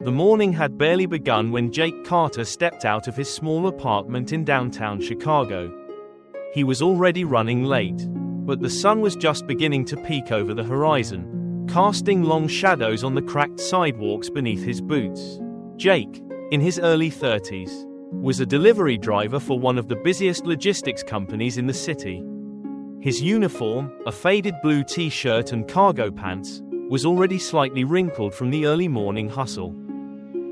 The morning had barely begun when Jake Carter stepped out of his small apartment in downtown Chicago. He was already running late, but the sun was just beginning to peek over the horizon, casting long shadows on the cracked sidewalks beneath his boots. Jake, in his early 30s, was a delivery driver for one of the busiest logistics companies in the city. His uniform, a faded blue t-shirt and cargo pants, was already slightly wrinkled from the early morning hustle.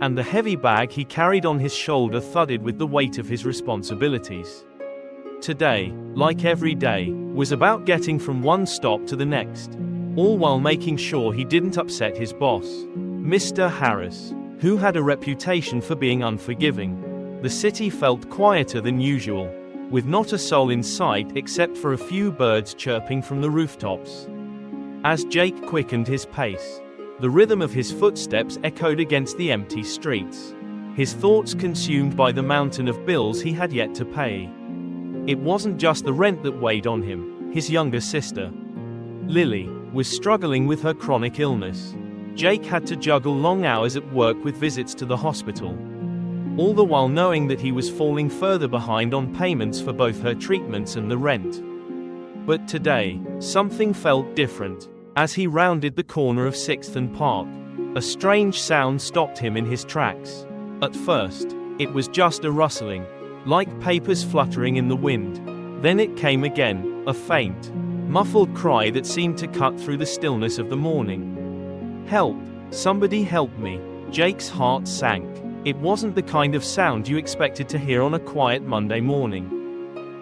And the heavy bag he carried on his shoulder thudded with the weight of his responsibilities. Today, like every day, was about getting from one stop to the next, all while making sure he didn't upset his boss, Mr. Harris, who had a reputation for being unforgiving. The city felt quieter than usual, with not a soul in sight except for a few birds chirping from the rooftops. As Jake quickened his pace, the rhythm of his footsteps echoed against the empty streets, his thoughts consumed by the mountain of bills he had yet to pay. It wasn't just the rent that weighed on him. His younger sister, Lily, was struggling with her chronic illness. Jake had to juggle long hours at work with visits to the hospital, all the while knowing that he was falling further behind on payments for both her treatments and the rent. But today, something felt different. As he rounded the corner of 6th and Park, a strange sound stopped him in his tracks. At first, it was just a rustling, like papers fluttering in the wind. Then it came again, a faint, muffled cry that seemed to cut through the stillness of the morning. "Help! Somebody help me!" Jake's heart sank. It wasn't the kind of sound you expected to hear on a quiet Monday morning.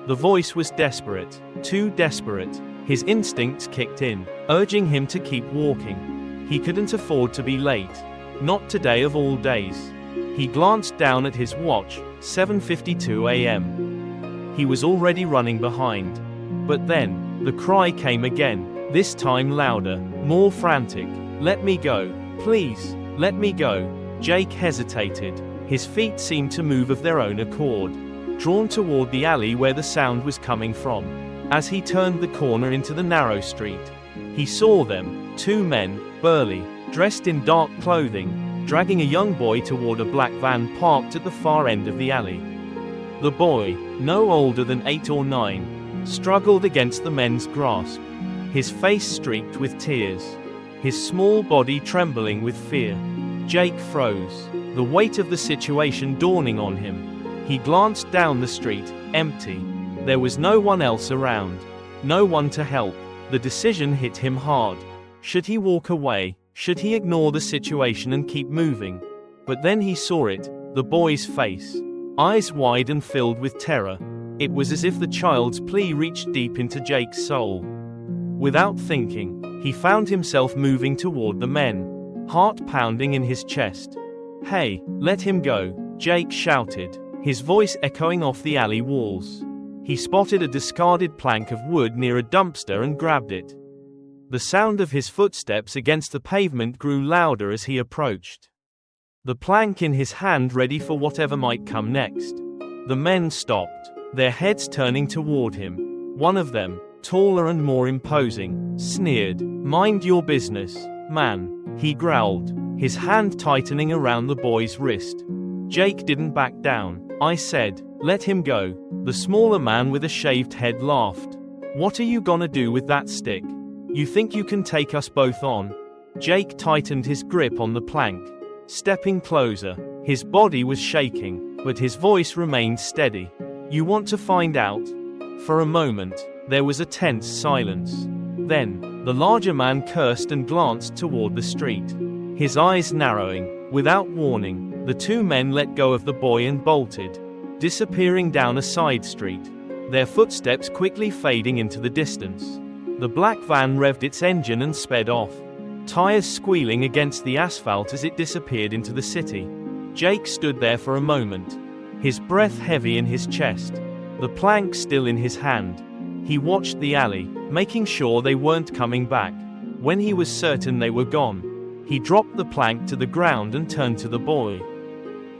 The voice was desperate, too desperate. His instincts kicked in, urging him to keep walking. He couldn't afford to be late. Not today of all days. He glanced down at his watch, 7:52 a.m. He was already running behind. But then, the cry came again, this time louder, more frantic. "Let me go. Please, let me go." Jake hesitated. His feet seemed to move of their own accord, drawn toward the alley where the sound was coming from. As he turned the corner into the narrow street, he saw them, two men, burly, dressed in dark clothing, dragging a young boy toward a black van parked at the far end of the alley. The boy, no older than 8 or 9, struggled against the men's grasp, his face streaked with tears, his small body trembling with fear. Jake froze, the weight of the situation dawning on him. He glanced down the street, empty. There was no one else around, no one to help. The decision hit him hard. Should he walk away? Should he ignore the situation and keep moving? But then he saw it, the boy's face, eyes wide and filled with terror. It was as if the child's plea reached deep into Jake's soul. Without thinking, he found himself moving toward the men, heart pounding in his chest. "Hey, let him go," Jake shouted, his voice echoing off the alley walls. He spotted a discarded plank of wood near a dumpster and grabbed it. The sound of his footsteps against the pavement grew louder as he approached, the plank in his hand ready for whatever might come next. The men stopped, their heads turning toward him. One of them, taller and more imposing, sneered. "Mind your business, man," he growled, his hand tightening around the boy's wrist. Jake didn't back down. "I said, let him go." The smaller man with a shaved head laughed. "What are you gonna do with that stick? You think you can take us both on?" Jake tightened his grip on the plank, stepping closer. His body was shaking, but his voice remained steady. "You want to find out?" For a moment, there was a tense silence. Then, the larger man cursed and glanced toward the street, his eyes narrowing. Without warning, the two men let go of the boy and bolted, disappearing down a side street, their footsteps quickly fading into the distance. The black van revved its engine and sped off, tires squealing against the asphalt as it disappeared into the city. Jake stood there for a moment, his breath heavy in his chest, the plank still in his hand. He watched the alley, making sure they weren't coming back. When he was certain they were gone, he dropped the plank to the ground and turned to the boy.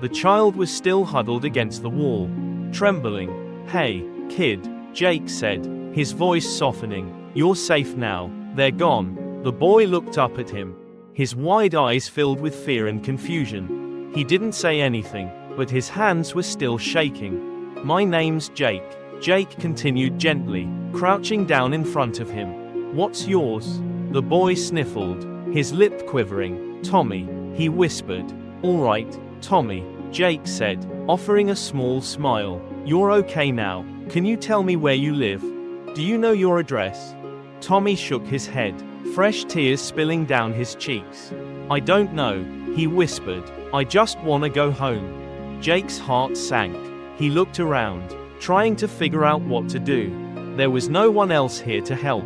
The child was still huddled against the wall, trembling. "Hey, kid," Jake said, his voice softening. "You're safe now. They're gone." The boy looked up at him, His wide eyes filled with fear and confusion. He didn't say anything, but his hands were still shaking. "My name's Jake," Jake continued gently, crouching down in front of him. "What's yours?" The boy sniffled, his lip quivering. "Tommy," he whispered. "All right, Tommy," Jake said, offering a small smile. "You're okay now. Can you tell me where you live? Do you know your address?" Tommy shook his head, fresh tears spilling down his cheeks. "I don't know," he whispered. "I just wanna go home." Jake's heart sank. He looked around, trying to figure out what to do. There was no one else here to help,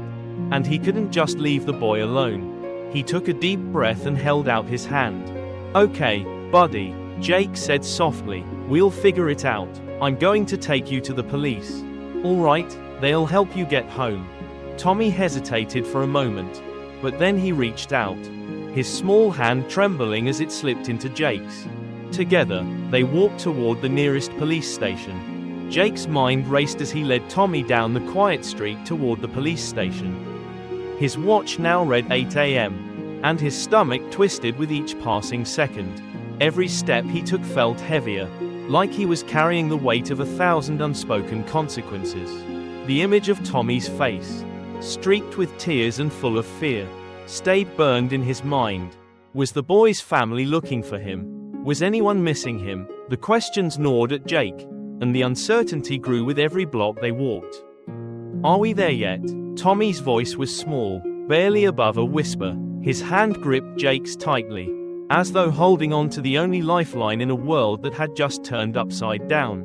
and he couldn't just leave the boy alone. He took a deep breath and held out his hand. "Okay, buddy," Jake said softly. "We'll figure it out. I'm going to take you to the police." "All right, they'll help you get home." Tommy hesitated for a moment, but then he reached out, his small hand trembling as it slipped into Jake's. Together, they walked toward the nearest police station. Jake's mind raced as he led Tommy down the quiet street toward the police station. His watch now read 8 a.m., and his stomach twisted with each passing second. Every step he took felt heavier, like he was carrying the weight of 1,000 unspoken consequences. The image of Tommy's face, streaked with tears and full of fear, stayed burned in his mind. Was the boy's family looking for him? Was anyone missing him? The questions gnawed at Jake, and the uncertainty grew with every block they walked. "Are we there yet?" Tommy's voice was small, barely above a whisper. His hand gripped Jake's tightly, as though holding on to the only lifeline in a world that had just turned upside down.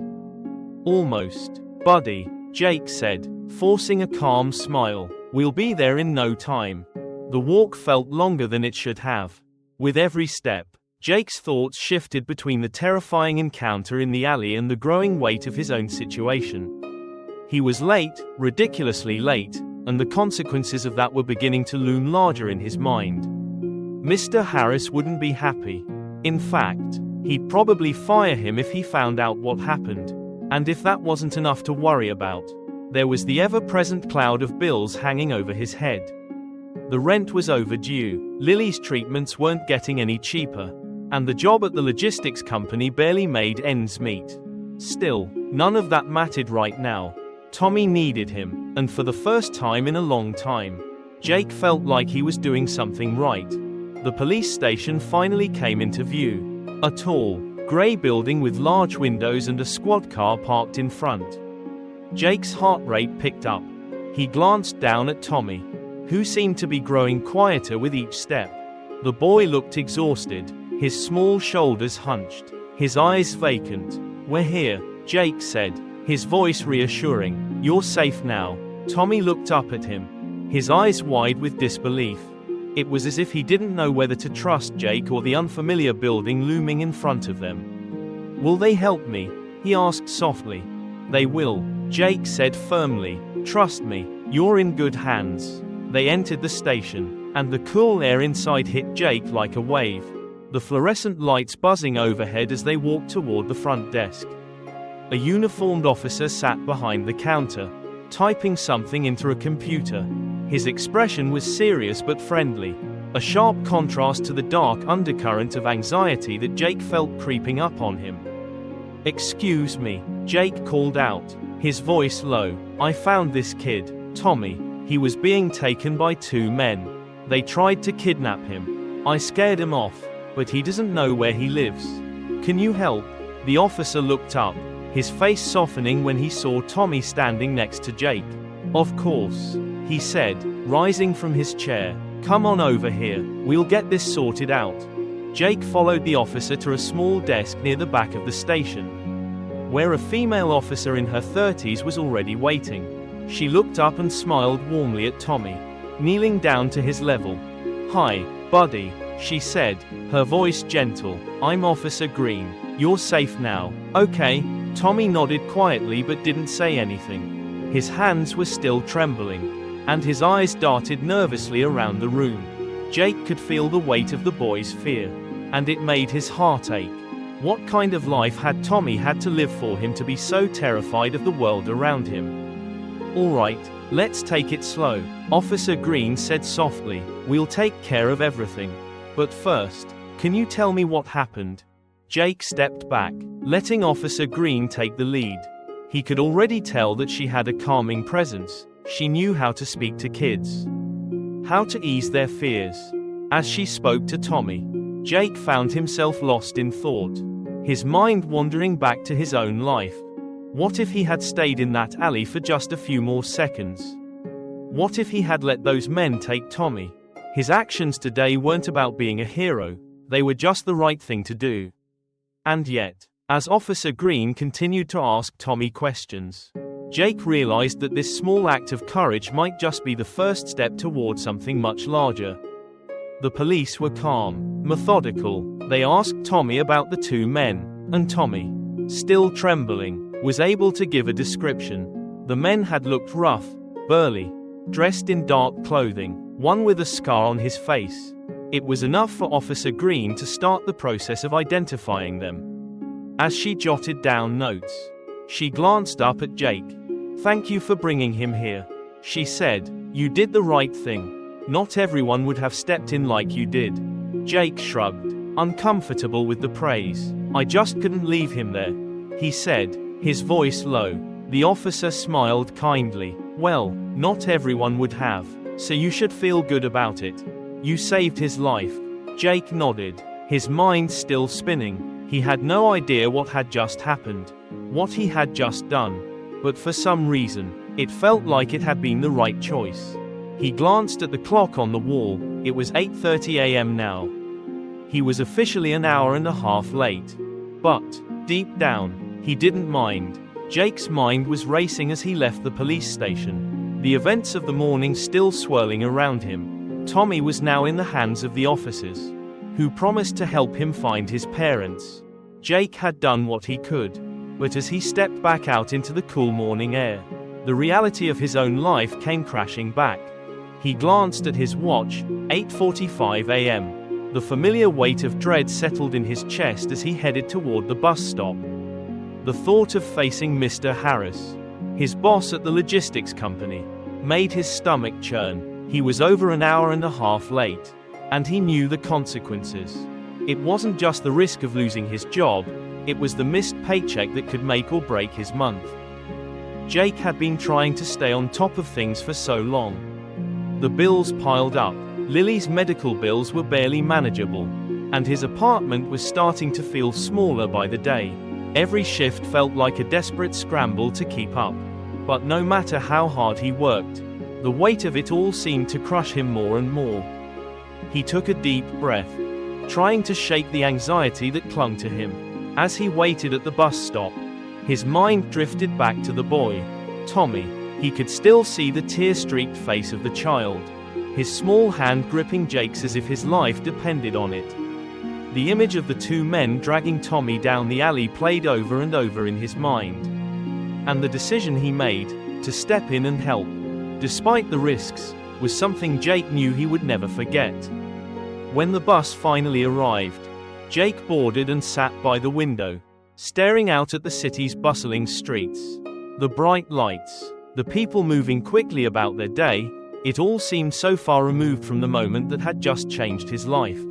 "Almost, buddy," Jake said, forcing a calm smile. "We'll be there in no time." The walk felt longer than it should have. With every step, Jake's thoughts shifted between the terrifying encounter in the alley and the growing weight of his own situation. He was late, ridiculously late, and the consequences of that were beginning to loom larger in his mind. Mr. Harris wouldn't be happy. In fact, he'd probably fire him if he found out what happened. And if that wasn't enough to worry about, there was the ever-present cloud of bills hanging over his head. The rent was overdue, Lily's treatments weren't getting any cheaper, and the job at the logistics company barely made ends meet. Still, none of that mattered right now. Tommy needed him, and for the first time in a long time, Jake felt like he was doing something right. The police station finally came into view. A tall, grey building with large windows and a squad car parked in front. Jake's heart rate picked up. He glanced down at Tommy, who seemed to be growing quieter with each step. The boy looked exhausted, his small shoulders hunched, his eyes vacant. "We're here," Jake said, his voice reassuring. "You're safe now." Tommy looked up at him, his eyes wide with disbelief. It was as if he didn't know whether to trust Jake or the unfamiliar building looming in front of them. "Will they help me?" he asked softly. "They will," Jake said firmly. "Trust me, you're in good hands." They entered the station, and the cool air inside hit Jake like a wave, the fluorescent lights buzzing overhead as they walked toward the front desk. A uniformed officer sat behind the counter, typing something into a computer. His expression was serious but friendly, a sharp contrast to the dark undercurrent of anxiety that Jake felt creeping up on him. "Excuse me," Jake called out, his voice low. "I found this kid, Tommy. He was being taken by 2 men. They tried to kidnap him. I scared him off, but he doesn't know where he lives. Can you help?" The officer looked up, his face softening when he saw Tommy standing next to Jake. "Of course," he said, rising from his chair. "Come on over here, we'll get this sorted out." Jake followed the officer to a small desk near the back of the station, where a female officer in her 30s was already waiting. She looked up and smiled warmly at Tommy, kneeling down to his level. "Hi, buddy," she said, her voice gentle. "I'm Officer Green. You're safe now, okay?" Tommy nodded quietly but didn't say anything. His hands were still trembling, and his eyes darted nervously around the room. Jake could feel the weight of the boy's fear, and it made his heart ache. What kind of life had Tommy had to live for him to be so terrified of the world around him? "All right, let's take it slow," Officer Green said softly. "We'll take care of everything." But first, can you tell me what happened? Jake stepped back, letting Officer Green take the lead. He could already tell that she had a calming presence. She knew how to speak to kids, how to ease their fears. As she spoke to Tommy, Jake found himself lost in thought, his mind wandering back to his own life. What if he had stayed in that alley for just a few more seconds? What if he had let those men take Tommy? His actions today weren't about being a hero, they were just the right thing to do. And yet, as Officer Green continued to ask Tommy questions, Jake realized that this small act of courage might just be the first step toward something much larger. The police were calm, methodical. They asked Tommy about the two men, and Tommy, still trembling, was able to give a description. The men had looked rough, burly, dressed in dark clothing, one with a scar on his face. It was enough for Officer Green to start the process of identifying them. As she jotted down notes, she glanced up at Jake. "Thank you for bringing him here," she said. "You did the right thing. Not everyone would have stepped in like you did." Jake shrugged, uncomfortable with the praise. "I just couldn't leave him there," he said, his voice low. The officer smiled kindly. "Well, not everyone would have, so you should feel good about it. You saved his life." Jake nodded, his mind still spinning. He had no idea what had just happened, what he had just done. But for some reason, it felt like it had been the right choice. He glanced at the clock on the wall. It was 8:30 a.m. now. He was officially an hour and a half late. But, deep down, he didn't mind. Jake's mind was racing as he left the police station, the events of the morning still swirling around him. Tommy was now in the hands of the officers, who promised to help him find his parents. Jake had done what he could, but as he stepped back out into the cool morning air, the reality of his own life came crashing back. He glanced at his watch, 8:45 a.m. The familiar weight of dread settled in his chest as he headed toward the bus stop. The thought of facing Mr. Harris, his boss at the logistics company, made his stomach churn. He was over an hour and a half late, and he knew the consequences. It wasn't just the risk of losing his job, it was the missed paycheck that could make or break his month. Jake had been trying to stay on top of things for so long. The bills piled up. Lily's medical bills were barely manageable, and his apartment was starting to feel smaller by the day. Every shift felt like a desperate scramble to keep up. But no matter how hard he worked, the weight of it all seemed to crush him more and more. He took a deep breath, trying to shake the anxiety that clung to him. As he waited at the bus stop, his mind drifted back to the boy, Tommy. He could still see the tear-streaked face of the child, his small hand gripping Jake's as if his life depended on it. The image of the two men dragging Tommy down the alley played over and over in his mind. And the decision he made, to step in and help, despite the risks, was something Jake knew he would never forget. When the bus finally arrived, Jake boarded and sat by the window, staring out at the city's bustling streets. The bright lights, the people moving quickly about their day, it all seemed so far removed from the moment that had just changed his life.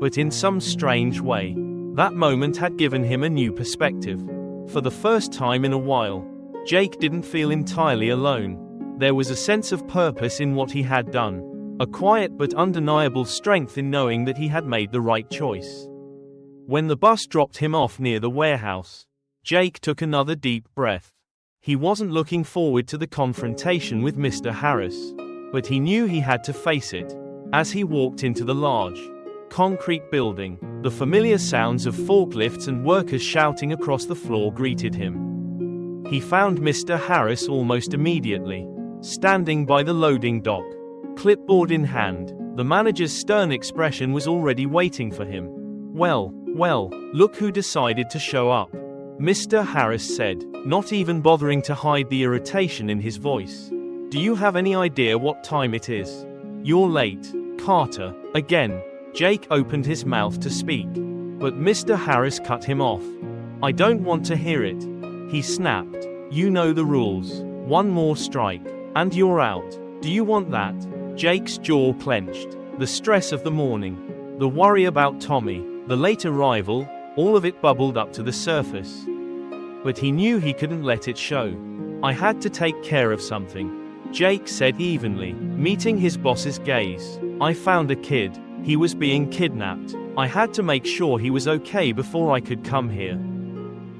But in some strange way, that moment had given him a new perspective. For the first time in a while, Jake didn't feel entirely alone. There was a sense of purpose in what he had done, a quiet but undeniable strength in knowing that he had made the right choice. When the bus dropped him off near the warehouse, Jake took another deep breath. He wasn't looking forward to the confrontation with Mr. Harris, but he knew he had to face it. As he walked into the large, concrete building, the familiar sounds of forklifts and workers shouting across the floor greeted him. He found Mr. Harris almost immediately, standing by the loading dock, clipboard in hand. The manager's stern expression was already waiting for him. Well, look who decided to show up," Mr. Harris said, not even bothering to hide the irritation in his voice. "Do you have any idea what time it is? You're late, Carter." Again, Jake opened his mouth to speak, but Mr. Harris cut him off. "I don't want to hear it," he snapped. "You know the rules. One more strike, and you're out. Do you want that?" Jake's jaw clenched. The stress of the morning, The worry about Tommy, the late arrival, all of it bubbled up to the surface. But he knew he couldn't let it show. I had to take care of something, Jake said evenly, meeting his boss's gaze. I found a kid. He was being kidnapped. I had to make sure he was okay before I could come here.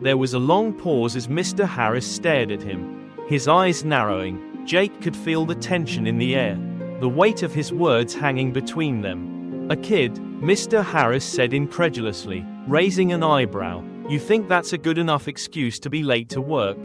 There was a long pause as Mr. Harris stared at him, his eyes narrowing. Jake could feel the tension in the air, the weight of his words hanging between them. A kid, Mr. Harris said incredulously, raising an eyebrow. You think that's a good enough excuse to be late to work?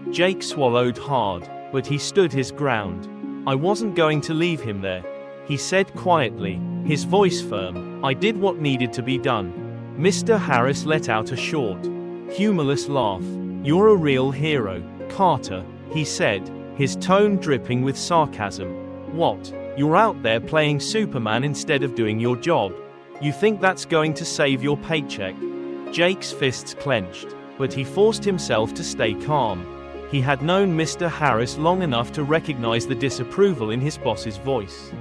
Jake swallowed hard, but he stood his ground. I wasn't going to leave him there, he said quietly, his voice firm. I did what needed to be done. Mr. Harris let out a short, humorless laugh. You're a real hero, Carter, he said, his tone dripping with sarcasm. What? You're out there playing Superman instead of doing your job? You think that's going to save your paycheck? Jake's fists clenched, but he forced himself to stay calm. He had known Mr. Harris long enough to recognize the disapproval in his boss's voice.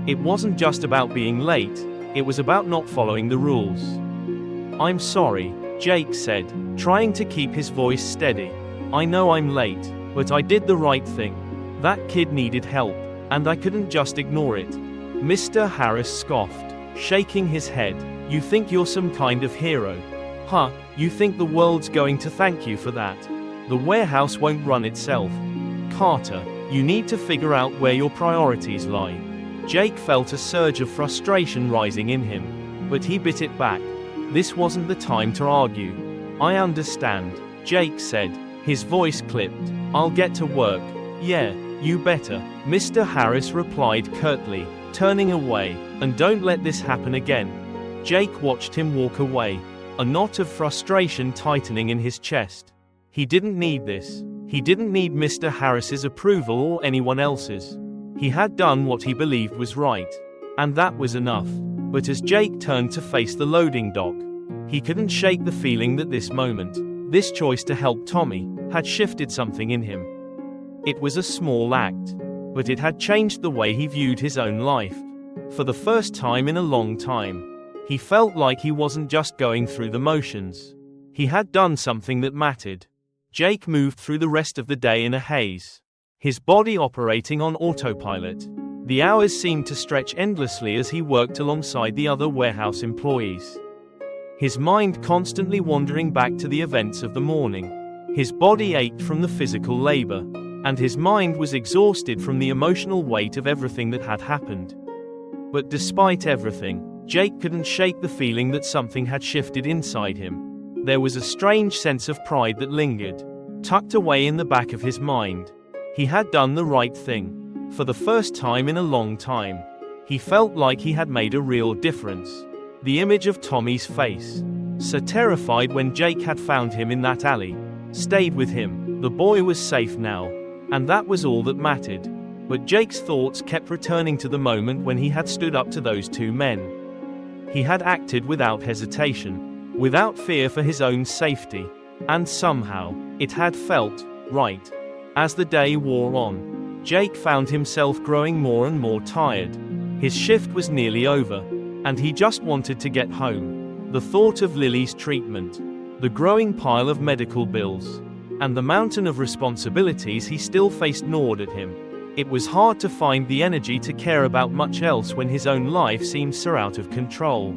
It wasn't just about being late, it was about not following the rules. I'm sorry, Jake said, trying to keep his voice steady. I know I'm late, but I did the right thing. That kid needed help, and I couldn't just ignore it. Mr. Harris scoffed, shaking his head. You think you're some kind of hero? Huh, you think the world's going to thank you for that? The warehouse won't run itself. Carter, you need to figure out where your priorities lie. Jake felt a surge of frustration rising in him, but he bit it back. This wasn't the time to argue. I understand, Jake said, his voice clipped. I'll get to work. Yeah, you better, Mr. Harris replied curtly, turning away. And don't let this happen again. Jake watched him walk away, a knot of frustration tightening in his chest. He didn't need this. He didn't need Mr. Harris's approval or anyone else's. He had done what he believed was right. And that was enough. But as Jake turned to face the loading dock, he couldn't shake the feeling that this moment, this choice to help Tommy, had shifted something in him. It was a small act, but it had changed the way he viewed his own life. For the first time in a long time, he felt like he wasn't just going through the motions. He had done something that mattered. Jake moved through the rest of the day in a haze, his body operating on autopilot. The hours seemed to stretch endlessly as he worked alongside the other warehouse employees, his mind constantly wandering back to the events of the morning. His body ached from the physical labor, and his mind was exhausted from the emotional weight of everything that had happened. But despite everything, Jake couldn't shake the feeling that something had shifted inside him. There was a strange sense of pride that lingered, tucked away in the back of his mind. He had done the right thing. For the first time in a long time, he felt like he had made a real difference. The image of Tommy's face, so terrified when Jake had found him in that alley, stayed with him. The boy was safe now, and that was all that mattered. But Jake's thoughts kept returning to the moment when he had stood up to those two men. He had acted without hesitation, without fear for his own safety, and somehow, it had felt right. As the day wore on, Jake found himself growing more and more tired. His shift was nearly over, and he just wanted to get home. The thought of Lily's treatment, the growing pile of medical bills, and the mountain of responsibilities he still faced gnawed at him. It was hard to find the energy to care about much else when his own life seemed so out of control.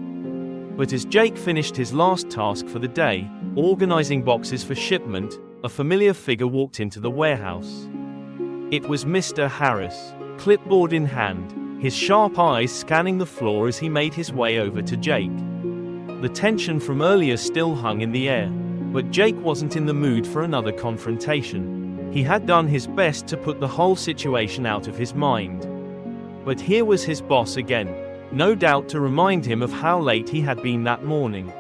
But as Jake finished his last task for the day, organizing boxes for shipment, a familiar figure walked into the warehouse. It was Mr. Harris, clipboard in hand, his sharp eyes scanning the floor as he made his way over to Jake. The tension from earlier still hung in the air, but Jake wasn't in the mood for another confrontation. He had done his best to put the whole situation out of his mind. But here was his boss again, no doubt to remind him of how late he had been that morning.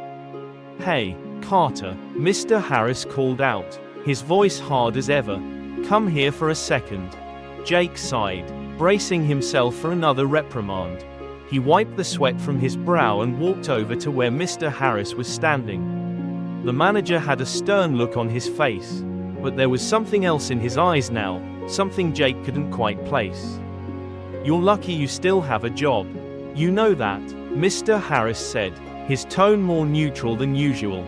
"Hey, Carter," Mr. Harris called out, his voice hard as ever. "Come here for a second." Jake sighed, bracing himself for another reprimand. He wiped the sweat from his brow and walked over to where Mr. Harris was standing. The manager had a stern look on his face, but there was something else in his eyes now, something Jake couldn't quite place. "You're lucky you still have a job," You know that, Mr. Harris said, his tone more neutral than usual.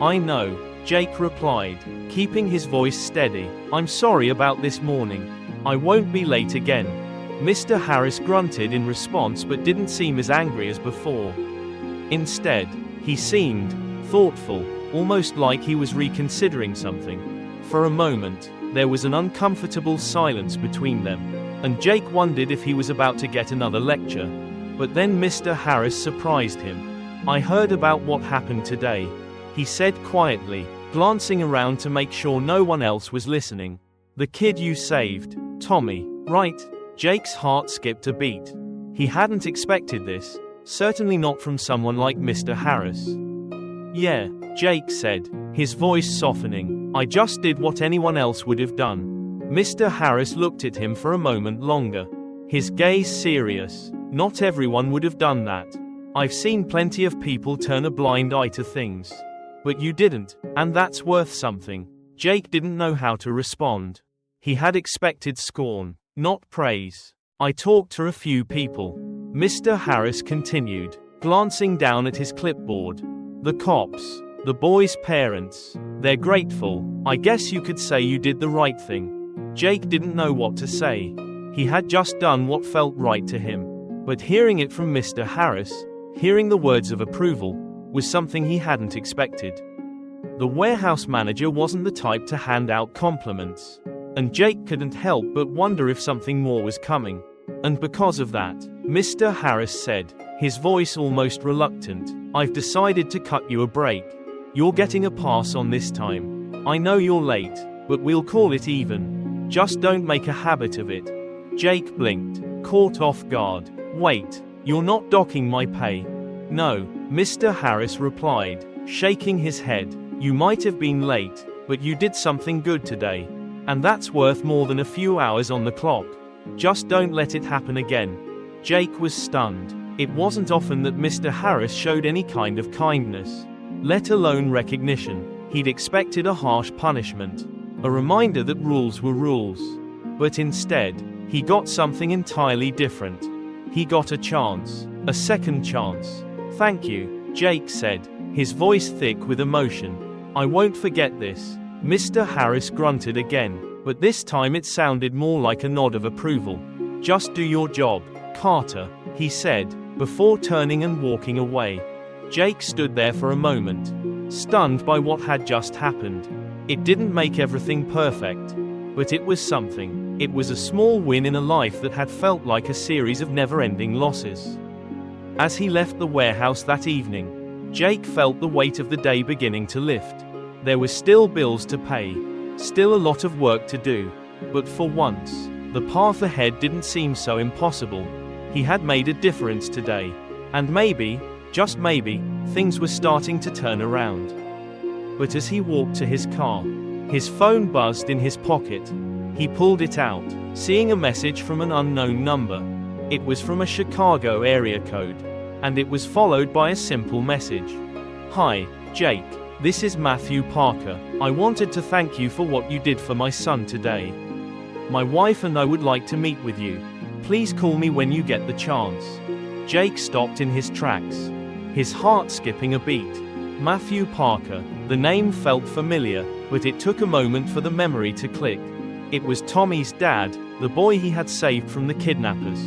I know, Jake replied, keeping his voice steady. I'm sorry about this morning. I won't be late again. Mr. Harris grunted in response but didn't seem as angry as before. Instead, he seemed thoughtful, almost like he was reconsidering something. For a moment, there was an uncomfortable silence between them, and Jake wondered if he was about to get another lecture. But then Mr. Harris surprised him. I heard about what happened today, he said quietly, glancing around to make sure no one else was listening. The kid you saved, Tommy, right? Jake's heart skipped a beat. He hadn't expected this, certainly not from someone like Mr. Harris. Yeah, Jake said, his voice softening. I just did what anyone else would have done. Mr. Harris looked at him for a moment longer, his gaze serious. Not everyone would have done that. I've seen plenty of people turn a blind eye to things. But you didn't, and that's worth something. Jake didn't know how to respond. He had expected scorn, not praise. I talked to a few people, Mr. Harris continued, glancing down at his clipboard. The cops, the boys' parents, they're grateful. I guess you could say you did the right thing. Jake didn't know what to say. He had just done what felt right to him. But hearing it from Mr. Harris, hearing the words of approval, was something he hadn't expected. The warehouse manager wasn't the type to hand out compliments, and Jake couldn't help but wonder if something more was coming. And because of that, Mr. Harris said, his voice almost reluctant, I've decided to cut you a break. You're getting a pass on this time. I know you're late, but we'll call it even. Just don't make a habit of it. Jake blinked, caught off guard. Wait, you're not docking my pay. No, Mr. Harris replied, shaking his head. You might have been late, but you did something good today. And that's worth more than a few hours on the clock. Just don't let it happen again. Jake was stunned. It wasn't often that Mr. Harris showed any kind of kindness, let alone recognition. He'd expected a harsh punishment, a reminder that rules were rules. But instead, he got something entirely different. He got a chance, a second chance. Thank you, Jake said, his voice thick with emotion. I won't forget this. Mr. Harris grunted again, but this time it sounded more like a nod of approval. Just do your job, Carter, he said, before turning and walking away. Jake stood there for a moment, stunned by what had just happened. It didn't make everything perfect, but it was something. It was a small win in a life that had felt like a series of never-ending losses. As he left the warehouse that evening, Jake felt the weight of the day beginning to lift. There were still bills to pay, still a lot of work to do, but for once, the path ahead didn't seem so impossible. He had made a difference today, and maybe, just maybe, things were starting to turn around. But as he walked to his car, his phone buzzed in his pocket. He pulled it out, seeing a message from an unknown number. It was from a Chicago area code, and it was followed by a simple message. Hi, Jake. This is Matthew Parker. I wanted to thank you for what you did for my son today. My wife and I would like to meet with you. Please call me when you get the chance. Jake stopped in his tracks, his heart skipping a beat. Matthew Parker. The name felt familiar, but it took a moment for the memory to click. It was Tommy's dad, the boy he had saved from the kidnappers.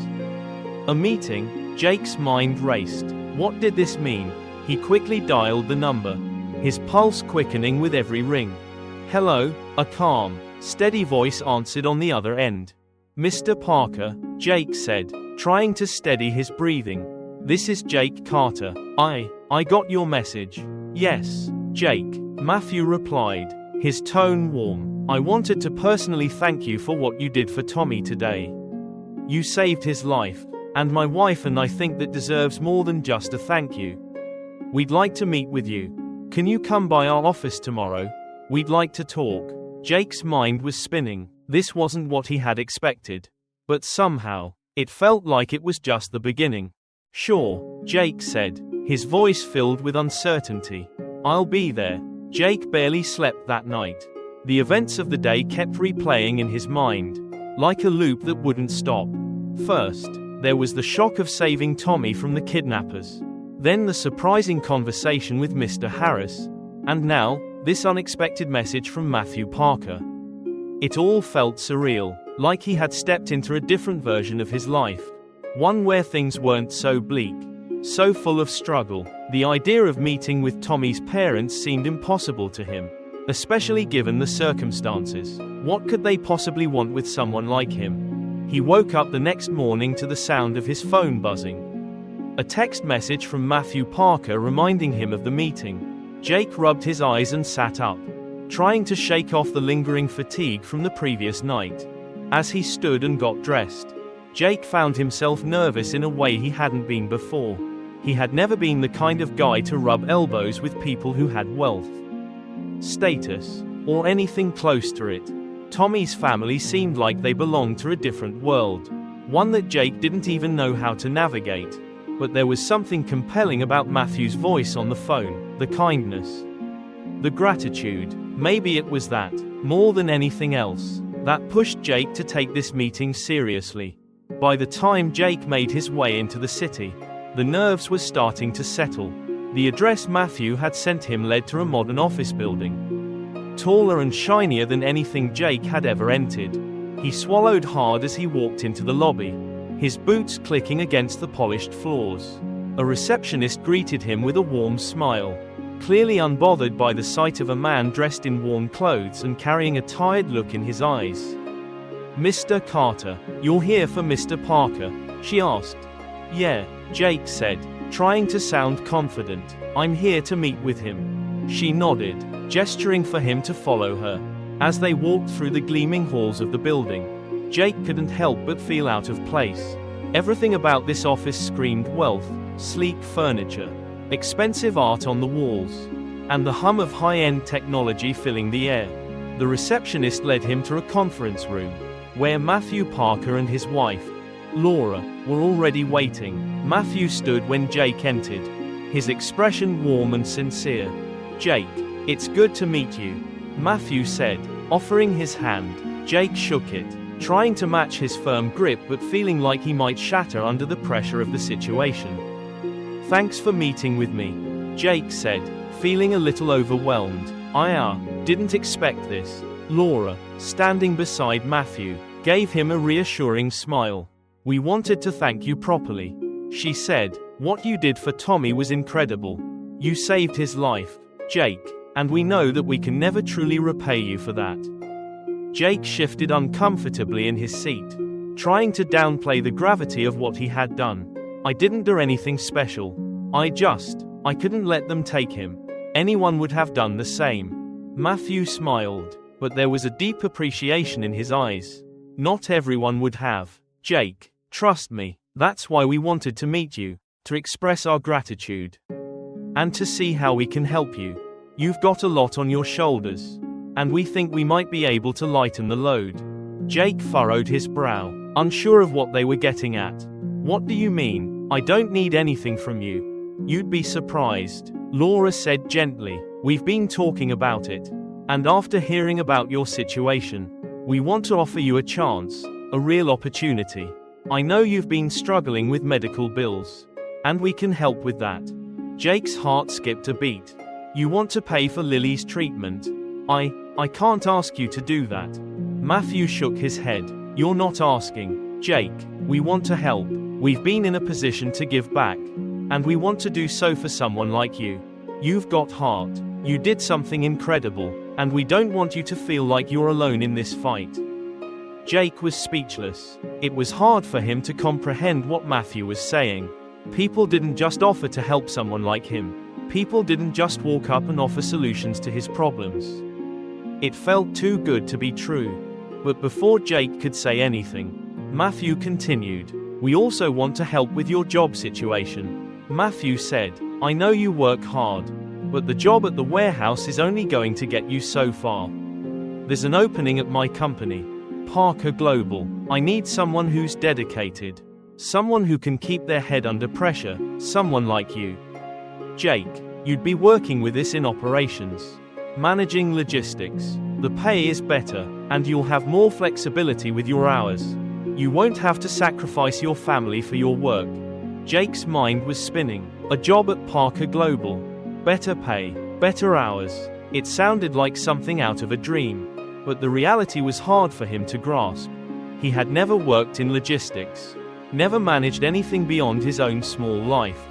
A meeting? Jake's mind raced. What did this mean? He quickly dialed the number, his pulse quickening with every ring. Hello, a calm, steady voice answered on the other end. Mr. Parker, Jake said, trying to steady his breathing. This is Jake Carter. I got your message. Yes, Jake, Matthew replied, his tone warm. I wanted to personally thank you for what you did for Tommy today. You saved his life, and my wife and I think that deserves more than just a thank you. We'd like to meet with you. Can you come by our office tomorrow? We'd like to talk. Jake's mind was spinning. This wasn't what he had expected. But somehow, it felt like it was just the beginning. Sure, Jake said, his voice filled with uncertainty. I'll be there. Jake barely slept that night. The events of the day kept replaying in his mind, like a loop that wouldn't stop. First, There was the shock of saving Tommy from the kidnappers. Then the surprising conversation with Mr. Harris. And now, this unexpected message from Matthew Parker. It all felt surreal, like he had stepped into a different version of his life. One where things weren't so bleak, so full of struggle. The idea of meeting with Tommy's parents seemed impossible to him, especially given the circumstances. What could they possibly want with someone like him? He woke up the next morning to the sound of his phone buzzing. A text message from Matthew Parker reminding him of the meeting. Jake rubbed his eyes and sat up, trying to shake off the lingering fatigue from the previous night. As he stood and got dressed, Jake found himself nervous in a way he hadn't been before. He had never been the kind of guy to rub elbows with people who had wealth, status, or anything close to it. Tommy's family seemed like they belonged to a different world, one that Jake didn't even know how to navigate. But there was something compelling about Matthew's voice on the phone, the kindness, the gratitude. Maybe it was that, more than anything else, that pushed Jake to take this meeting seriously. By the time Jake made his way into the city, the nerves were starting to settle. The address Matthew had sent him led to a modern office building, taller and shinier than anything Jake had ever entered. He swallowed hard as he walked into the lobby, his boots clicking against the polished floors. A receptionist greeted him with a warm smile, clearly unbothered by the sight of a man dressed in worn clothes and carrying a tired look in his eyes. "Mr. Carter, you're here for Mr. Parker?" she asked. "Yeah," Jake said, trying to sound confident. "I'm here to meet with him." She nodded, gesturing for him to follow her. As they walked through the gleaming halls of the building, Jake couldn't help but feel out of place. Everything about this office screamed wealth, sleek furniture, expensive art on the walls, and the hum of high-end technology filling the air. The receptionist led him to a conference room, where Matthew Parker and his wife, Laura, were already waiting. Matthew stood when Jake entered, his expression warm and sincere. "Jake, it's good to meet you," Matthew said, offering his hand. Jake shook it, trying to match his firm grip but feeling like he might shatter under the pressure of the situation. "Thanks for meeting with me," Jake said, feeling a little overwhelmed. "I didn't expect this." Laura, standing beside Matthew, gave him a reassuring smile. "We wanted to thank you properly," she said. "What you did for Tommy was incredible. You saved his life, Jake, and we know that we can never truly repay you for that." Jake shifted uncomfortably in his seat, trying to downplay the gravity of what he had done. "I didn't do anything special. I couldn't let them take him. Anyone would have done the same." Matthew smiled, but there was a deep appreciation in his eyes. "Not everyone would have. Jake, trust me, that's why we wanted to meet you, to express our gratitude, and to see how we can help you. You've got a lot on your shoulders, and we think we might be able to lighten the load." Jake furrowed his brow, unsure of what they were getting at. "What do you mean? I don't need anything from you." "You'd be surprised," Laura said gently. "We've been talking about it, and after hearing about your situation, we want to offer you a chance, a real opportunity. I know you've been struggling with medical bills, and we can help with that." Jake's heart skipped a beat. "You want to pay for Lily's treatment? I can't ask you to do that." Matthew shook his head. "You're not asking, Jake. We want to help. We've been in a position to give back, and we want to do so for someone like you. You've got heart. You did something incredible, and we don't want you to feel like you're alone in this fight." Jake was speechless. It was hard for him to comprehend what Matthew was saying. People didn't just offer to help someone like him. People didn't just walk up and offer solutions to his problems. It felt too good to be true. But before Jake could say anything, Matthew continued. "We also want to help with your job situation." Matthew said, "I know you work hard, but the job at the warehouse is only going to get you so far. There's an opening at my company, Parker Global. I need someone who's dedicated, someone who can keep their head under pressure, someone like you. Jake, you'd be working with us in operations, managing logistics. The pay is better, and you'll have more flexibility with your hours. You won't have to sacrifice your family for your work. Jake's mind was spinning. A job at Parker Global. Better pay, better hours. It sounded like something out of a dream. But the reality was hard for him to grasp. He had never worked in logistics. Never managed anything beyond his own small life.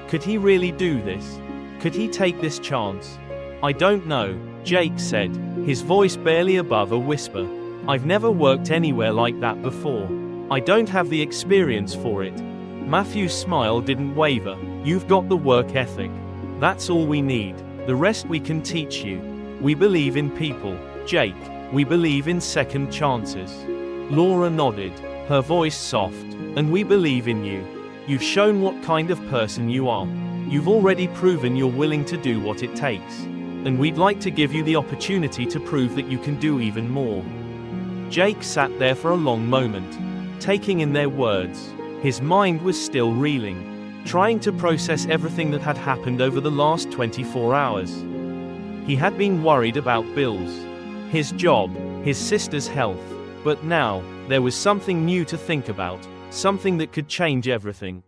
Could he really do this? Could he take this chance? I don't know, Jake said, his voice barely above a whisper. I've never worked anywhere like that before. I don't have the experience for it. Matthew's smile didn't waver. You've got the work ethic. That's all we need. The rest we can teach you. We believe in people, Jake. We believe in second chances. Laura nodded, her voice soft. And we believe in you. You've shown what kind of person you are. You've already proven you're willing to do what it takes. And we'd like to give you the opportunity to prove that you can do even more. Jake sat there for a long moment, taking in their words. His mind was still reeling, trying to process everything that had happened over the last 24 hours. He had been worried about bills, his job, his sister's health, but now, there was something new to think about, something that could change everything.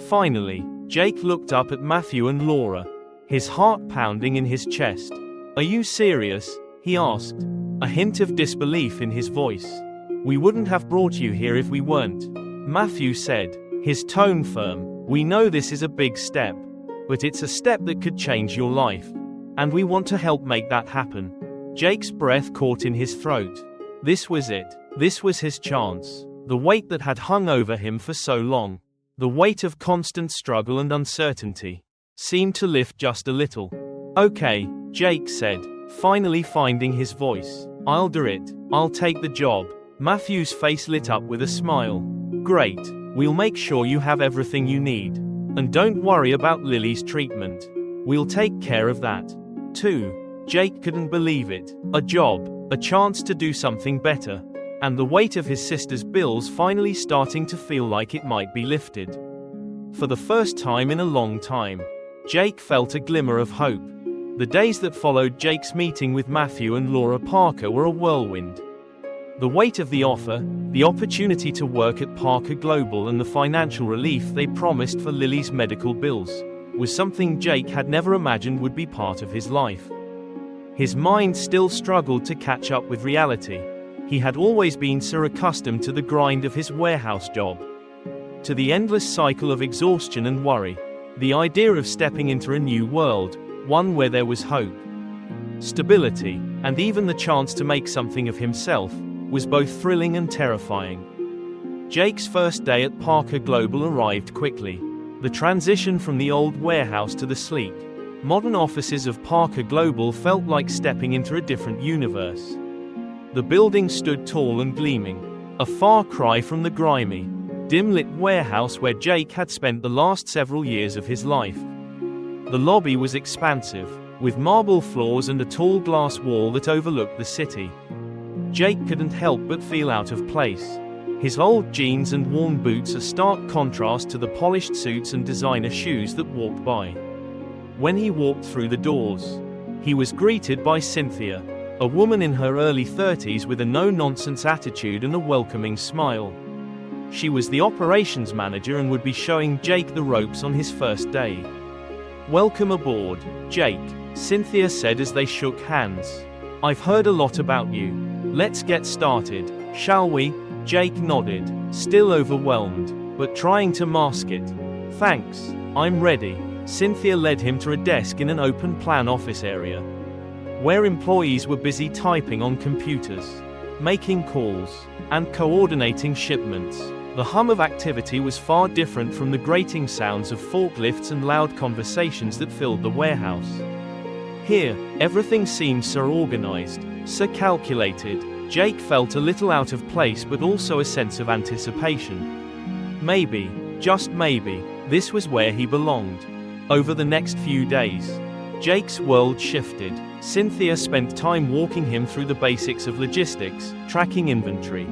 Finally, Jake looked up at Matthew and Laura, his heart pounding in his chest. Are you serious? He asked, a hint of disbelief in his voice. We wouldn't have brought you here if we weren't, Matthew said, his tone firm. We know this is a big step, but it's a step that could change your life. And we want to help make that happen. Jake's breath caught in his throat. This was it. This was his chance. The weight that had hung over him for so long, the weight of constant struggle and uncertainty, seemed to lift just a little. Okay, Jake said, finally finding his voice. I'll do it. I'll take the job. Matthew's face lit up with a smile. Great. We'll make sure you have everything you need. And don't worry about Lily's treatment. We'll take care of that, too. Jake couldn't believe it. A job, a chance to do something better. And the weight of his sister's bills finally starting to feel like it might be lifted. For the first time in a long time, Jake felt a glimmer of hope. The days that followed Jake's meeting with Matthew and Laura Parker were a whirlwind. The weight of the offer, the opportunity to work at Parker Global and the financial relief they promised for Lily's medical bills, was something Jake had never imagined would be part of his life. His mind still struggled to catch up with reality. He had always been so accustomed to the grind of his warehouse job, to the endless cycle of exhaustion and worry. The idea of stepping into a new world, one where there was hope, stability, and even the chance to make something of himself, was both thrilling and terrifying. Jake's first day at Parker Global arrived quickly. The transition from the old warehouse to the sleek, modern offices of Parker Global felt like stepping into a different universe. The building stood tall and gleaming, a far cry from the grimy, dim-lit warehouse where Jake had spent the last several years of his life. The lobby was expansive, with marble floors and a tall glass wall that overlooked the city. Jake couldn't help but feel out of place. His old jeans and worn boots a stark contrast to the polished suits and designer shoes that walked by. When he walked through the doors, he was greeted by Cynthia, a woman in her early 30s with a no-nonsense attitude and a welcoming smile. She was the operations manager and would be showing Jake the ropes on his first day. Welcome aboard, Jake, Cynthia said as they shook hands. I've heard a lot about you. Let's get started, shall we? Jake nodded, still overwhelmed, but trying to mask it. Thanks, I'm ready. Cynthia led him to a desk in an open-plan office area, where employees were busy typing on computers, making calls, and coordinating shipments. The hum of activity was far different from the grating sounds of forklifts and loud conversations that filled the warehouse. Here, everything seemed so organized, so calculated. Jake felt a little out of place but also a sense of anticipation. Maybe, just maybe, this was where he belonged. Over the next few days, Jake's world shifted. Cynthia spent time walking him through the basics of logistics, tracking inventory,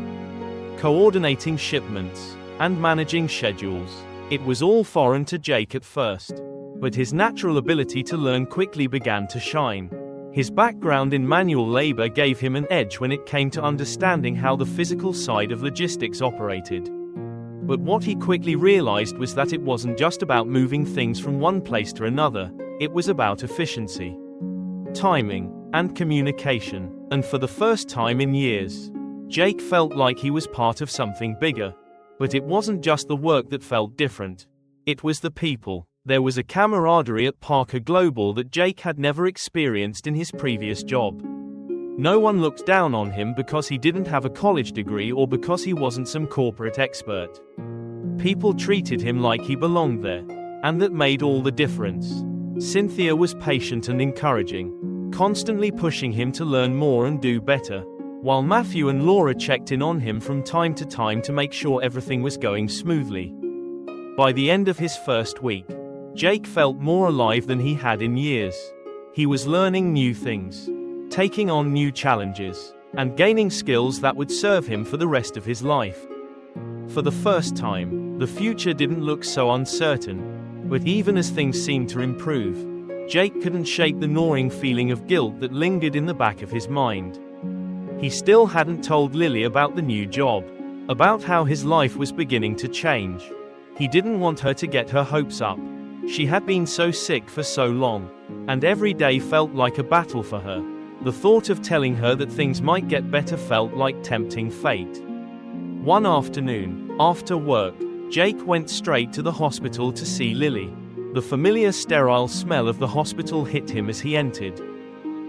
coordinating shipments, and managing schedules. It was all foreign to Jake at first, but his natural ability to learn quickly began to shine. His background in manual labor gave him an edge when it came to understanding how the physical side of logistics operated. But what he quickly realized was that it wasn't just about moving things from one place to another, it was about efficiency, timing, and communication. And for the first time in years, Jake felt like he was part of something bigger. But it wasn't just the work that felt different. It was the people. There was a camaraderie at Parker Global that Jake had never experienced in his previous job. No one looked down on him because he didn't have a college degree or because he wasn't some corporate expert. People treated him like he belonged there. And that made all the difference. Cynthia was patient and encouraging, constantly pushing him to learn more and do better, while Matthew and Laura checked in on him from time to time to make sure everything was going smoothly. By the end of his first week, Jake felt more alive than he had in years. He was learning new things, taking on new challenges, and gaining skills that would serve him for the rest of his life. For the first time, the future didn't look so uncertain, but even as things seemed to improve, Jake couldn't shake the gnawing feeling of guilt that lingered in the back of his mind. He still hadn't told Lily about the new job, about how his life was beginning to change. He didn't want her to get her hopes up. She had been so sick for so long, and every day felt like a battle for her. The thought of telling her that things might get better felt like tempting fate. One afternoon, after work, Jake went straight to the hospital to see Lily. The familiar sterile smell of the hospital hit him as he entered,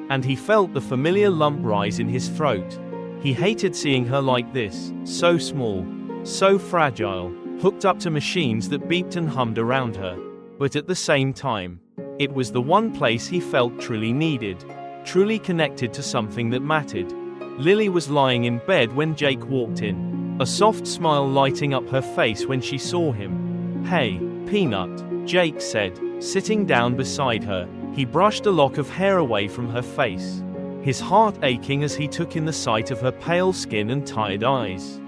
and he felt the familiar lump rise in his throat. He hated seeing her like this, so small, so fragile, hooked up to machines that beeped and hummed around her. But at the same time, it was the one place he felt truly needed, truly connected to something that mattered. Lily was lying in bed when Jake walked in, a soft smile lighting up her face when she saw him. "Hey, Peanut," Jake said, sitting down beside her. He brushed a lock of hair away from her face, his heart aching as he took in the sight of her pale skin and tired eyes.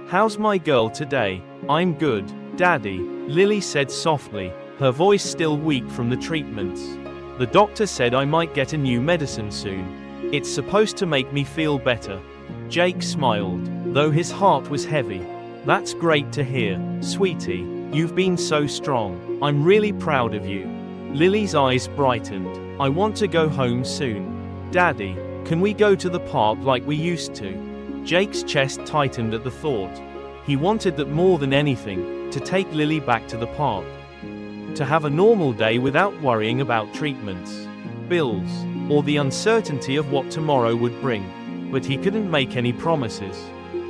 "How's my girl today?" "I'm good, Daddy," Lily said softly, her voice still weak from the treatments. "The doctor said I might get a new medicine soon. It's supposed to make me feel better." Jake smiled, though his heart was heavy. "That's great to hear, sweetie. You've been so strong. I'm really proud of you." Lily's eyes brightened. "I want to go home soon. Daddy, can we go to the park like we used to?" Jake's chest tightened at the thought. He wanted that more than anything, to take Lily back to the park. To have a normal day without worrying about treatments, bills, or the uncertainty of what tomorrow would bring. But he couldn't make any promises.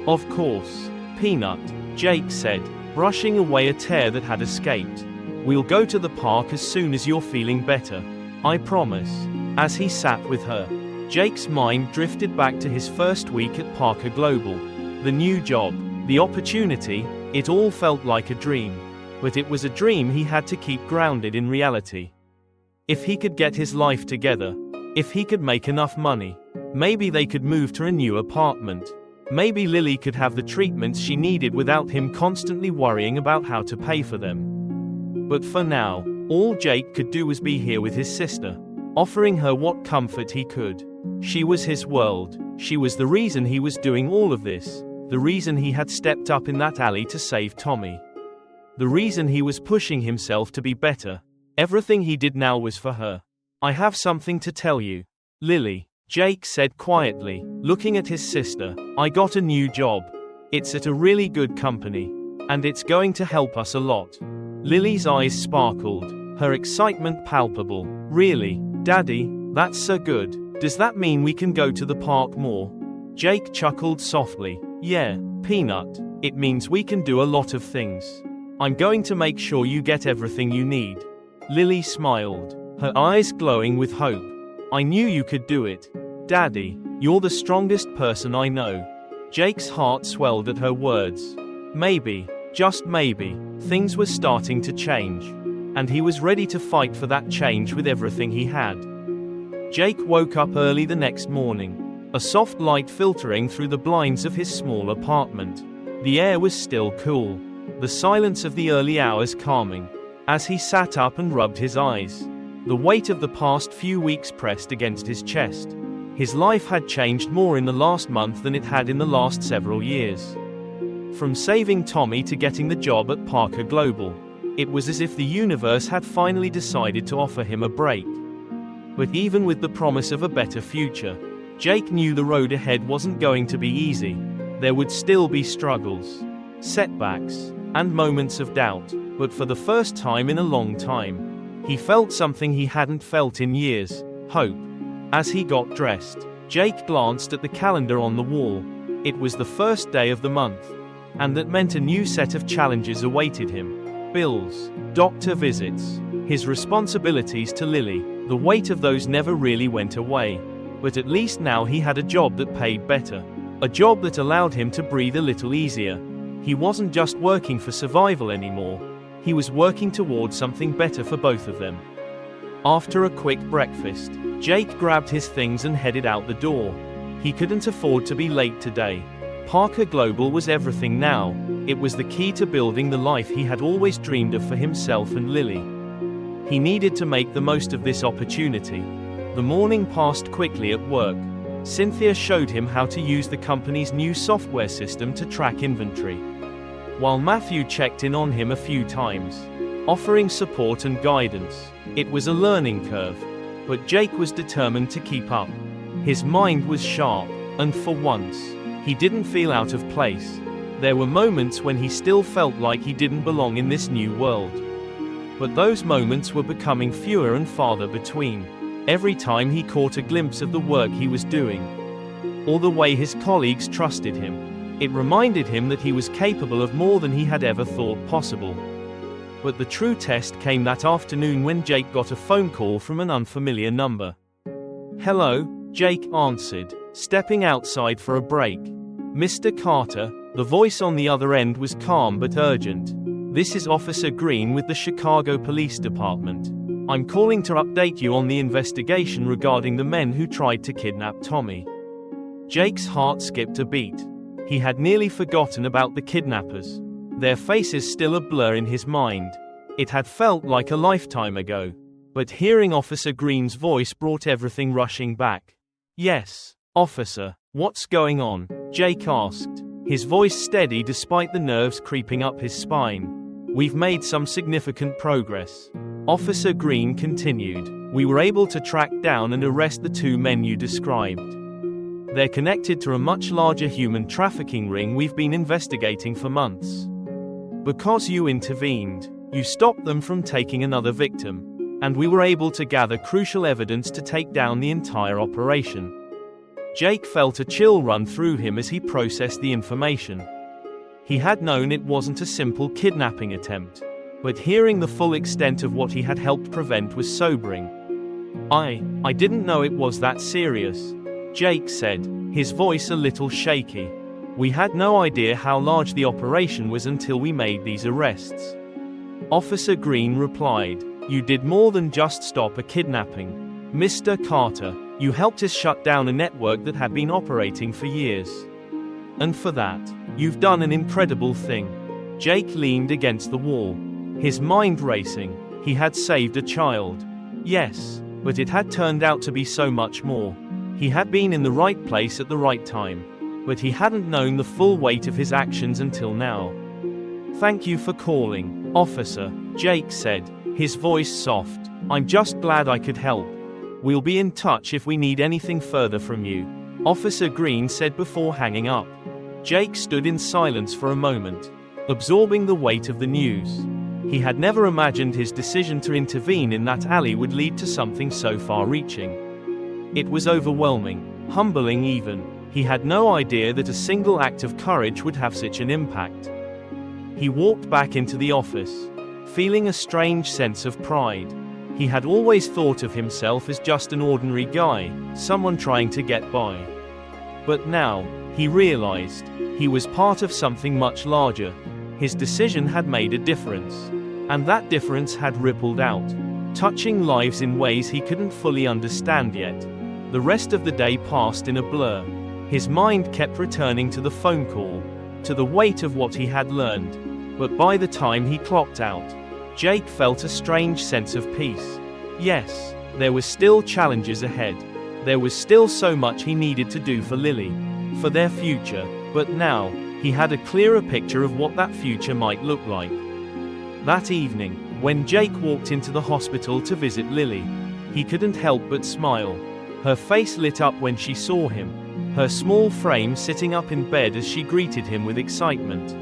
"Of course, Peanut," Jake said, brushing away a tear that had escaped. "We'll go to the park as soon as you're feeling better. I promise." As he sat with her, Jake's mind drifted back to his first week at Parker Global. The new job, the opportunity, it all felt like a dream. But it was a dream he had to keep grounded in reality. If he could get his life together, if he could make enough money, maybe they could move to a new apartment. Maybe Lily could have the treatments she needed without him constantly worrying about how to pay for them. But for now, all Jake could do was be here with his sister, offering her what comfort he could. She was his world. She was the reason he was doing all of this, the reason he had stepped up in that alley to save Tommy. The reason he was pushing himself to be better. Everything he did now was for her. "I have something to tell you, Lily," Jake said quietly, looking at his sister. "I got a new job. It's at a really good company, and it's going to help us a lot." Lily's eyes sparkled, her excitement palpable. "Really, Daddy? That's so good. Does that mean we can go to the park more?" Jake chuckled softly. "Yeah, Peanut. It means we can do a lot of things. I'm going to make sure you get everything you need." Lily smiled, her eyes glowing with hope. "I knew you could do it. Daddy, you're the strongest person I know." Jake's heart swelled at her words. Maybe, just maybe, things were starting to change. And he was ready to fight for that change with everything he had. Jake woke up early the next morning, a soft light filtering through the blinds of his small apartment. The air was still cool, the silence of the early hours calming. As he sat up and rubbed his eyes, The weight of the past few weeks pressed against his chest. His life had changed more in the last month than it had in the last several years. From saving Tommy to getting the job at Parker Global, it was as if the universe had finally decided to offer him a break. But even with the promise of a better future, Jake knew the road ahead wasn't going to be easy. There would still be struggles, setbacks, and moments of doubt, but for the first time in a long time, he felt something he hadn't felt in years: hope. As he got dressed, Jake glanced at the calendar on the wall. It was the first day of the month, and that meant a new set of challenges awaited him. Bills, doctor visits, his responsibilities to Lily, the weight of those never really went away. But at least now he had a job that paid better. A job that allowed him to breathe a little easier. He wasn't just working for survival anymore. He was working towards something better for both of them. After a quick breakfast, Jake grabbed his things and headed out the door. He couldn't afford to be late today. Parker Global was everything now. It was the key to building the life he had always dreamed of for himself and Lily. He needed to make the most of this opportunity. The morning passed quickly at work. Cynthia showed him how to use the company's new software system to track inventory, while Matthew checked in on him a few times, offering support and guidance. It was a learning curve, but Jake was determined to keep up. His mind was sharp, and for once, he didn't feel out of place. There were moments when he still felt like he didn't belong in this new world. But those moments were becoming fewer and farther between. Every time he caught a glimpse of the work he was doing, or the way his colleagues trusted him, it reminded him that he was capable of more than he had ever thought possible. But the true test came that afternoon when Jake got a phone call from an unfamiliar number. "Hello," Jake answered, stepping outside for a break. "Mr. Carter," the voice on the other end was calm but urgent. "This is Officer Green with the Chicago Police Department. I'm calling to update you on the investigation regarding the men who tried to kidnap Tommy." Jake's heart skipped a beat. He had nearly forgotten about the kidnappers. Their faces still a blur in his mind. It had felt like a lifetime ago. But hearing Officer Green's voice brought everything rushing back. "Yes, officer, what's going on?" Jake asked, his voice steady despite the nerves creeping up his spine. "We've made some significant progress," Officer Green continued. "We were able to track down and arrest the two men you described. They're connected to a much larger human trafficking ring we've been investigating for months. Because you intervened, you stopped them from taking another victim, and we were able to gather crucial evidence to take down the entire operation." Jake felt a chill run through him as he processed the information. He had known it wasn't a simple kidnapping attempt, but hearing the full extent of what he had helped prevent was sobering. I didn't know it was that serious," Jake said, his voice a little shaky. "We had no idea how large the operation was until we made these arrests." Officer Green replied, "You did more than just stop a kidnapping. Mr. Carter, you helped us shut down a network that had been operating for years. And for that, you've done an incredible thing." Jake leaned against the wall, his mind racing. He had saved a child. Yes, but it had turned out to be so much more. He had been in the right place at the right time, but he hadn't known the full weight of his actions until now. "Thank you for calling, officer," Jake said, his voice soft. "I'm just glad I could help. We'll be in touch if we need anything further from you," Officer Green said before hanging up. Jake stood in silence for a moment, absorbing the weight of the news. He had never imagined his decision to intervene in that alley would lead to something so far-reaching. It was overwhelming, humbling even. He had no idea that a single act of courage would have such an impact. He walked back into the office, feeling a strange sense of pride. He had always thought of himself as just an ordinary guy, someone trying to get by. But now, he realized, he was part of something much larger. His decision had made a difference, and that difference had rippled out, touching lives in ways he couldn't fully understand yet. The rest of the day passed in a blur. His mind kept returning to the phone call, to the weight of what he had learned. But by the time he clocked out, Jake felt a strange sense of peace. Yes, there were still challenges ahead. There was still so much he needed to do for Lily, for their future, but now, he had a clearer picture of what that future might look like. That evening, when Jake walked into the hospital to visit Lily, he couldn't help but smile. Her face lit up when she saw him, her small frame sitting up in bed as she greeted him with excitement.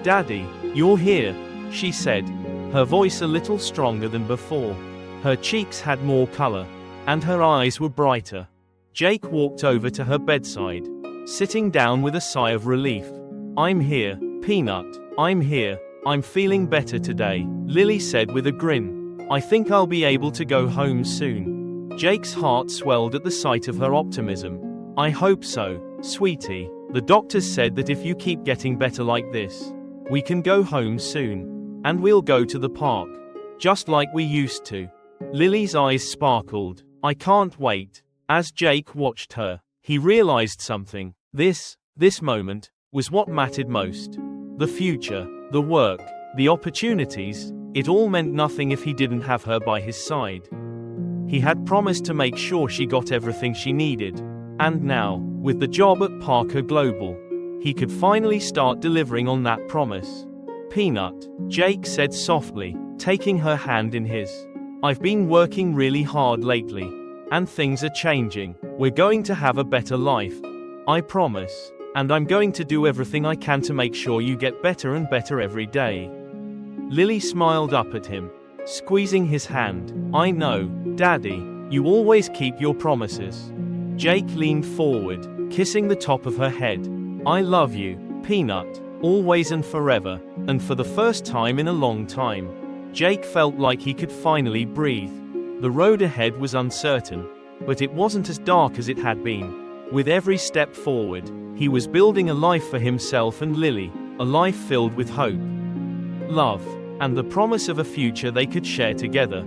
"Daddy, you're here," she said, her voice a little stronger than before. Her cheeks had more color, and her eyes were brighter. Jake walked over to her bedside, sitting down with a sigh of relief. "I'm here, Peanut. I'm here. I'm feeling better today," Lily said with a grin. "I think I'll be able to go home soon." Jake's heart swelled at the sight of her optimism. "I hope so, sweetie. The doctors said that if you keep getting better like this, we can go home soon. And we'll go to the park. Just like we used to." Lily's eyes sparkled. "I can't wait." As Jake watched her, he realized something. This moment, was what mattered most. The future, the work, the opportunities, it all meant nothing if he didn't have her by his side. He had promised to make sure she got everything she needed. And now, with the job at Parker Global, he could finally start delivering on that promise. "Peanut," Jake said softly, taking her hand in his. "I've been working really hard lately. And things are changing. We're going to have a better life. I promise. And I'm going to do everything I can to make sure you get better and better every day." Lily smiled up at him, squeezing his hand. "I know, Daddy. You always keep your promises." Jake leaned forward, kissing the top of her head. "I love you, Peanut, always and forever." And for the first time in a long time, Jake felt like he could finally breathe. The road ahead was uncertain, but it wasn't as dark as it had been. With every step forward, he was building a life for himself and Lily, a life filled with hope, love, and the promise of a future they could share together.